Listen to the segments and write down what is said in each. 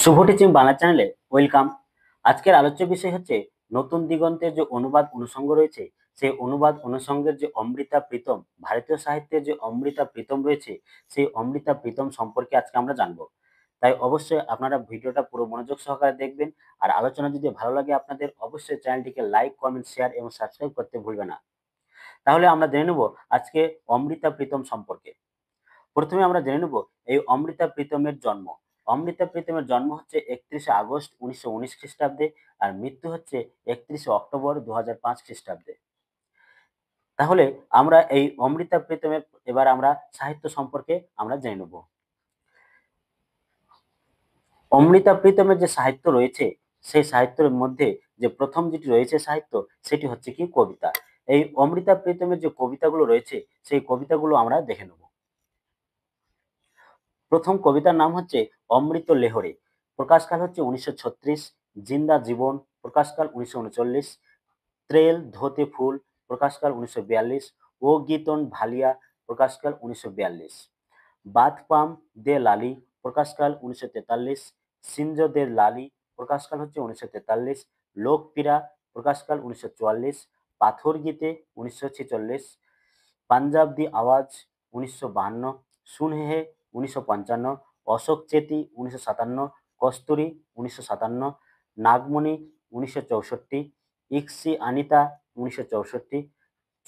শুভ teaching Bangla চ্যানেলে welcome. আজকের আলোচ্য বিষয় হচ্ছে নতুন দিগন্তের যে অনুবাদ অনুষঙ্গ রয়েছে, সেই অনুবাদ অনুষঙ্গের যে অমৃতা প্রীতম, ভারতীয় সাহিত্যের যে অমৃতা প্রীতম রয়েছে, সেই অমৃতা প্রীতম সম্পর্কে আজকে আমরা জানবো। তাই অবশ্যই আপনারা ভিডিওটা পুরো মনোযোগ সহকারে দেখবেন। আর আলোচনা যদি ভালো লাগে আপনাদের, অবশ্যই চ্যানেলটিকে লাইক, কমেন্ট, শেয়ার এবং সাবস্ক্রাইব করতে ভুলবে না। তাহলে আমরা জেনে নেব আজকে অমৃতা প্রীতম সম্পর্কে। প্রথমে আমরা জেনে নেব এই অমৃতা প্রীতমের জন্ম। অমৃতা প্রীতমের জন্ম হচ্ছে 31শে আগস্ট 1919 খ্রিস্টাব্দে, আর মৃত্যু হচ্ছে 31শে অক্টোবর 2005 খ্রিস্টাব্দে। তাহলে আমরা এই অমৃতা প্রীতমের এবার আমরা সাহিত্য সম্পর্কে আমরা জেনে নেব। অমৃতা প্রীতমের যে সাহিত্য রয়েছে, সেই সাহিত্যের মধ্যে যে প্রথম যেটি রয়েছে সাহিত্য, সেটি হচ্ছে কি কবিতা। এই অমৃতা প্রীতমের যে কবিতাগুলো রয়েছে, সেই কবিতাগুলো আমরা দেখে নেব। প্রথম কবিতার নাম হচ্ছে অমৃত লেহরে, প্রকাশকাল হচ্ছে 1936। জিন্দা জীবন, প্রকাশকাল 1939। ত্রেল ধোতে ফুল, প্রকাশকাল 1942। ও গীতন ভালিয়া, প্রকাশকাল 1942। বাত পাম দে লালি, প্রকাশকাল 1943। সিঞ্জ দে লালি, প্রকাশকাল হচ্ছে 1943। লোকপীড়া, প্রকাশকাল 1944। পাথর গীতে 1946। পাঞ্জাব দি আওয়াজ 1952। সুনহেহে 1955। অশোক চেতি 1957। কস্তুরী 1957। নাগমণি 1964। ইক্সি আনিতা 1964।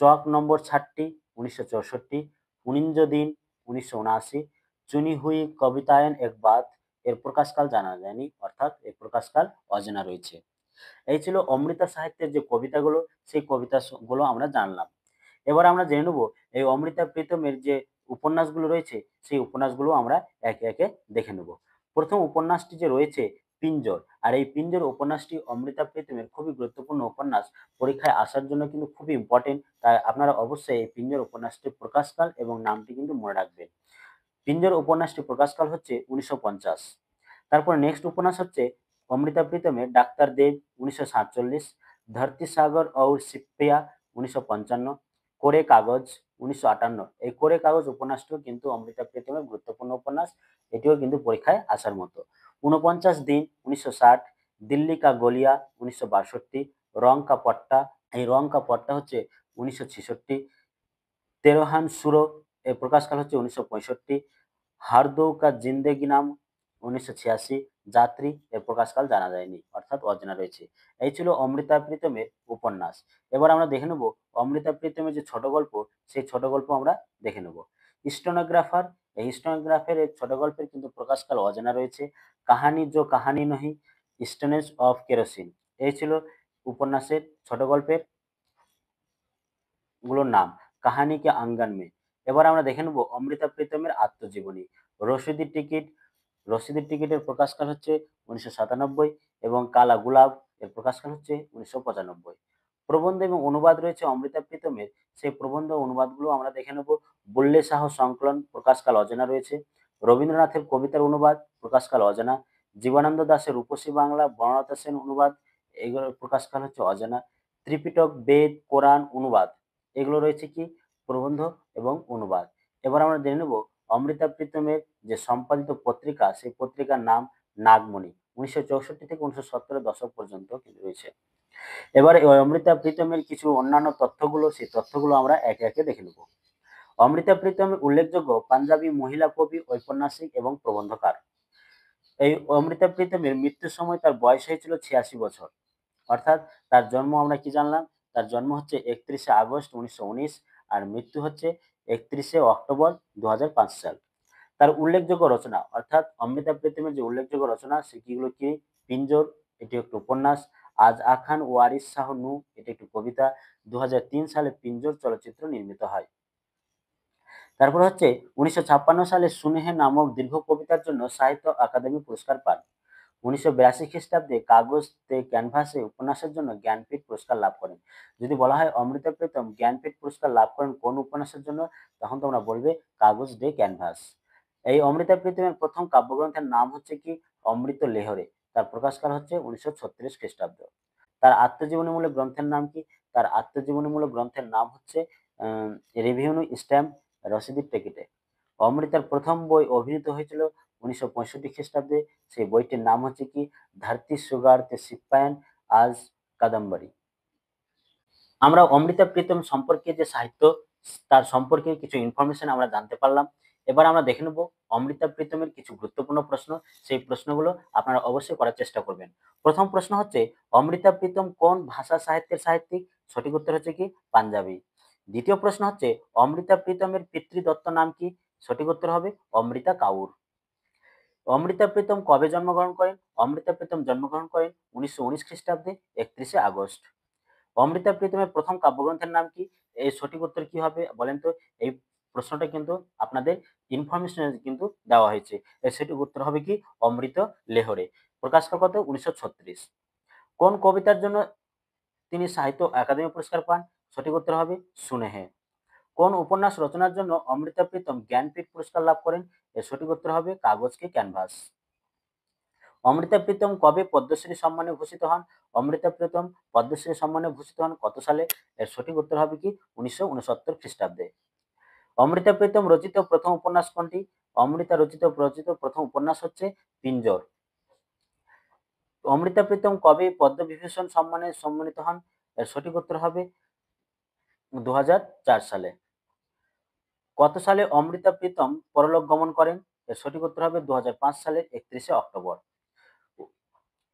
চক নম্বর 60 1964। উনিঞ্জ দিন 1979। চুনি হুই কবিতায়ন এক বাত, এর প্রকাশকাল জানা যায়নি, অর্থাৎ এর প্রকাশকাল অজানা রয়েছে। এই ছিল অমৃতা সাহিত্যের যে কবিতাগুলো, সেই কবিতাগুলো আমরা জানলাম। এবার আমরা জেনে নেব এই অমৃতা প্রীতমের যে উপন্যাসগুলো রয়েছে, সেই উপন্যাসগুলো আমরা একে একে দেখে নেব। প্রথম উপন্যাসটি যে রয়েছে পিঞ্জর, আর এই পিঞ্জর উপন্যাসটি অমৃতা প্রীতমের খুবই গুরুত্বপূর্ণ উপন্যাস। পরীক্ষায় আসার জন্য কিন্তু খুবই ইম্পর্টেন্ট, তাই আপনারা অবশ্যই এই পিঞ্জর উপন্যাসটির প্রকাশকাল এবং নামটি কিন্তু মনে রাখবেন। পিঞ্জর উপন্যাসটি প্রকাশকাল হচ্ছে 1950। তারপর নেক্সট উপন্যাস হচ্ছে অমৃতা প্রীতমের ডাক্তার দেব 1947। ধরতি সাগর और সিপ্রিয়া 1955। কোরে কাগজ 1958। এই কোরে কাগজ উপন্যাসটিও কিন্তু অমৃতা প্রীতমের গুরুত্বপূর্ণ উপন্যাস, এটিও কিন্তু পরীক্ষায় আসার মতো। 49 দিন 1960। দিল্লি কা গলিয়া 1962। রং কা পট্টা, এই রং কা পট্টা হচ্ছে 1966। তেরোহান সুরো, এর প্রকাশকাল হচ্ছে 1965। হারদৌ কা জিন্দেগি নাম 1986। যাত্রী, এর প্রকাশকাল জানা যায়নি, অর্থাৎ অজানা রয়েছে। এই ছিল অমৃতা প্রীতমের উপন্যাস। এবার আমরা দেখে নেব অমৃতা প্রীতমের যে ছোট গল্প, সেই ছোট গল্প আমরা দেখে নেব। স্টেনোগ্রাফার, এই স্টেনোগ্রাফের এই ছোট গল্পের কিন্তু প্রকাশকাল অজানা রয়েছে। কাহানি জো কাহানি নহি, স্টেনেজ অফ কেরোসিন, এই ছিল উপন্যাসের ছোট গল্পের গুলোর নাম। কাহানি কে আঙ্গন মে। এবার আমরা দেখে নেব অমৃতা প্রীতমের আত্মজীবনী। রশিদি টিকিট, রশিদি টিকিটের প্রকাশকাল হচ্ছে 1997 এবং কালা গুলাব, এর প্রকাশকাল হচ্ছে 1995। প্রবন্ধ এবং অনুবাদ রয়েছে অমৃতা প্রীতমের, সেই প্রবন্ধ অনুবাদগুলো আমরা দেখে নেব। বুল্লে শাহ সংকলন, প্রকাশকাল অজানা রয়েছে। রবীন্দ্রনাথের কবিতার অনুবাদ, প্রকাশকাল অজানা। জীবনানন্দ দাশের রূপসী বাংলা, বনলতা সেন অনুবাদ, এগুলোর প্রকাশকাল হচ্ছে অজানা। ত্রিপিটক, বেদ, কোরআন অনুবাদ, এগুলো রয়েছে কি প্রবন্ধ এবং অনুবাদ। এবার আমরা জেনে নেব অমৃতা প্রীতমের যে সম্পাদিত পত্রিকা, সেই পত্রিকার নাম নাগমণি। 1964 থেকে 1970 দশক পর্যন্ত কিন্তু রয়েছে। এবারে ওই অমৃতা প্রীতমের কিছু অন্যান্য তথ্যগুলো, সেই তথ্যগুলো আমরা একে একে দেখে নেব। অমৃতা প্রীতমের উল্লেখযোগ্য পাঞ্জাবি মহিলা কবি, ঔপন্যাসিক এবং প্রবন্ধকার। এই অমৃতা প্রীতমের মৃত্যুর সময় তার বয়স হয়েছিল 86 বছর। অর্থাৎ তার জন্ম আমরা কি জানলাম, তার জন্ম হচ্ছে 31শে আগস্ট 1919, আর মৃত্যু হচ্ছে 31শে অক্টোবর 2005 সাল। তার উল্লেখযোগ্য রচনা, অর্থাৎ অমৃতা প্রীতমের যে উল্লেখযোগ্য রচনা সেগুলো কি? পিঞ্জর, এটি একটি উপন্যাস। আজ আখান ওয়ারিস শাহ নূ, এটি একটি কবিতা। 2003 সালে পিঞ্জর চলচ্চিত্র নির্মিত হয়। তারপর হচ্ছে 1956 সালে সুনেহে নামক দীর্ঘ কবিতার জন্য সাহিত্য আকাদেমি পুরস্কার পান। 1982 খ্রিস্টাব্দে কাগজ তে ক্যানভাসে উপন্যাসের জন্য জ্ঞানপীঠ পুরস্কার লাভ করেন। যদি বলা হয় অমৃতা প্রীতম জ্ঞানপীঠ পুরস্কার লাভ করেন কোন উপন্যাসের জন্য, তখন তোমরা বলবে কাগজ ডে ক্যানভাস। এই অমৃতা প্রীতমের প্রথম কাব্যগ্রন্থের নাম হচ্ছে কি অমৃত লেহরে, তার প্রকাশকাল হচ্ছে 1936 খ্রিস্টাব্দ। তার আত্মজীবনীমূলক গ্রন্থের নাম কি? তার আত্মজীবনীমূলক গ্রন্থের নাম হচ্ছে রিভিউ স্ট্যাম্প রশিদির টিকিটে। অমৃতার প্রথম বই অভিনীত হয়েছিল 1965 খ্রিস্টাব্দে। সেই বইটির নাম হচ্ছে কি ধরতি সুগার তে সিপায়ান আজ কাদম্বরী। আমরা অমৃতা প্রীতম সম্পর্কে যে সাহিত্য তার সম্পর্কে কিছু ইনফরমেশন আমরা জানতে পারলাম। এবার আমরা দেখে নেব অমৃতা প্রীতমের কিছু গুরুত্বপূর্ণ প্রশ্ন। সেই প্রশ্নগুলো আপনারা অবশ্যই করার চেষ্টা করবেন। প্রথম প্রশ্ন হচ্ছে অমৃতা প্রীতম কোন ভাষা সাহিত্যের সাহিত্যিক? সঠিক উত্তর হচ্ছে কি পাঞ্জাবি। দ্বিতীয় প্রশ্ন হচ্ছে অমৃতা প্রীতমের পিতৃদত্ত নাম কি? সঠিক উত্তর হবে অমৃতা কাউর। অমৃতা প্রীতম কবে জন্মগ্রহণ করেন? অমৃতা প্রীতম জন্মগ্রহণ করেন 1919 খ্রিস্টাব্দে 31শে আগস্ট। অমৃতা প্রীতমের প্রথম কাব্যগ্রন্থের নাম কি? এর সঠিক উত্তর কি হবে বলেন তো? এই প্রশ্নটা কিন্তু আপনাদের ইনফরমেশনে কিন্তু দেওয়া হয়েছে। এর সঠিক উত্তর হবে কি অমৃত লেহরে। প্রকাশকাল কত? 1936। কোন কবিতার জন্য তিনি সাহিত্য একাডেমি পুরস্কার পান? সঠিক উত্তর হবে সুনেহে। কোন উপন্যাস রচনার জন্য অমৃতা প্রীতম জ্ঞানপীঠ পুরস্কার লাভ করেন? এর সঠিক উত্তর হবে কাগজ কে ক্যানভাস। অমৃতা প্রীতম কবে পদ্মশ্রী সম্মানে ভূষিত হন? অমৃতা প্রীতম পদ্মশ্রী সম্মানে ভূষিত হন কত সালে? এর সঠিক উত্তর হবে কি 1969 খ্রিস্টাব্দে। অমৃতা প্রীতম রচিত প্রথম উপন্যাস কোনটি? অমৃতা রচিত প্রথম উপন্যাস হচ্ছে পিঞ্জর। অমৃতা প্রীতম কবে পদ্মবিভূষণ সম্মানে সম্মানিত হন? এর সঠিক উত্তর হবে 2004 সালে। কত সালে অমৃতা প্রীতম পরলোক গমন করেন? এর সঠিক উত্তর হবে 2005 সালের 31শে অক্টোবর।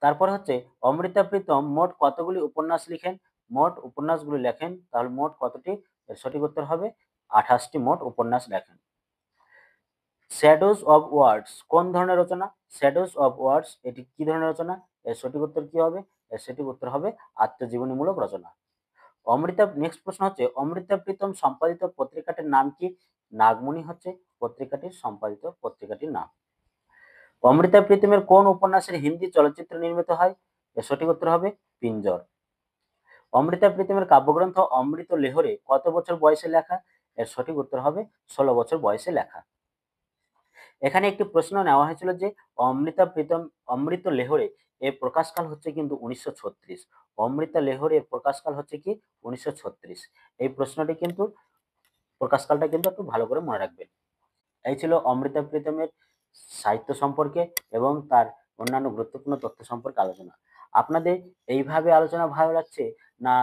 তারপর হচ্ছে অমৃতা প্রীতম মোট কতগুলি উপন্যাস লিখেন? মোট উপন্যাসগুলি লেখেন তাহলে মোট কতটি? এর সঠিক উত্তর হবে 28টি মোট উপন্যাস লেখেন। শ্যাডোজ অফ ওয়ার্ডস কোন ধরনের রচনা? শ্যাডোজ অফ ওয়ার্ডস এটি কি ধরনের রচনা? এর সঠিক উত্তর কি হবে? এর সঠিক উত্তর হবে আত্মজীবনীমূলক রচনা। নেক্সট প্রশ্ন হচ্ছে অমৃতা প্রীতম সম্পাদিত পত্রিকাটির নাম কি? নাগমণি হচ্ছে পত্রিকাটির সম্পাদিত পত্রিকাটির নাম। অমৃতা প্রীতমের কোন উপন্যাসের হিন্দি চলচ্চিত্র নির্মিত হয়? এর সঠিক উত্তর হবে পিঞ্জর। অমৃতা প্রীতমের কাব্যগ্রন্থ অমৃত লেহরে কত বছর বয়সে লেখা? এর সঠিক উত্তর হবে 16 বছর বয়সে লেখা। এখানে একটি প্রশ্ন নেওয়া হয়েছিল যে অমৃতা প্রীতম অমৃত লেহরে এর প্রকাশকাল হচ্ছে কিন্তু 1936। অমৃতা লেহরে এর প্রকাশকাল হচ্ছে কি 1936। এই প্রশ্নটি কিন্তু প্রকাশকালটা কিন্তু একটু ভালো করে মনে রাখবেন। এই ছিল অমৃতা প্রীতমের সাহিত্য সম্পর্কে এবং তার অন্যান্য গুরুত্বপূর্ণ তথ্য সম্পর্কে আলোচনা। আপনাদের এইভাবে আলোচনা ভালো লাগছে না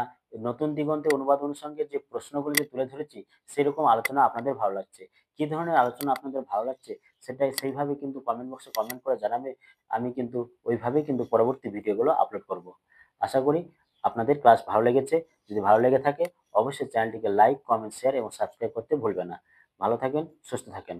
নতুন দিগন্তে অনুবাদ অনুষঙ্গের যে প্রশ্নগুলি যে তুলে ধরেছি সেরকম আলোচনা আপনাদের ভালো লাগছে? কি ধরনের আলোচনা আপনাদের ভালো লাগছে সেটাই সেইভাবে কিন্তু কমেন্ট বক্সে কমেন্ট করে জানাবে। আমি কিন্তু ওইভাবেই কিন্তু পরবর্তী ভিডিওগুলো আপলোড করব। আশা করি আপনাদের ক্লাস ভালো লেগেছে। যদি ভালো লেগে থাকে অবশ্যই চ্যানেলটিকে লাইক, কমেন্ট, শেয়ার এবং সাবস্ক্রাইব করতে ভুলবেন না। ভালো থাকেন, সুস্থ থাকেন।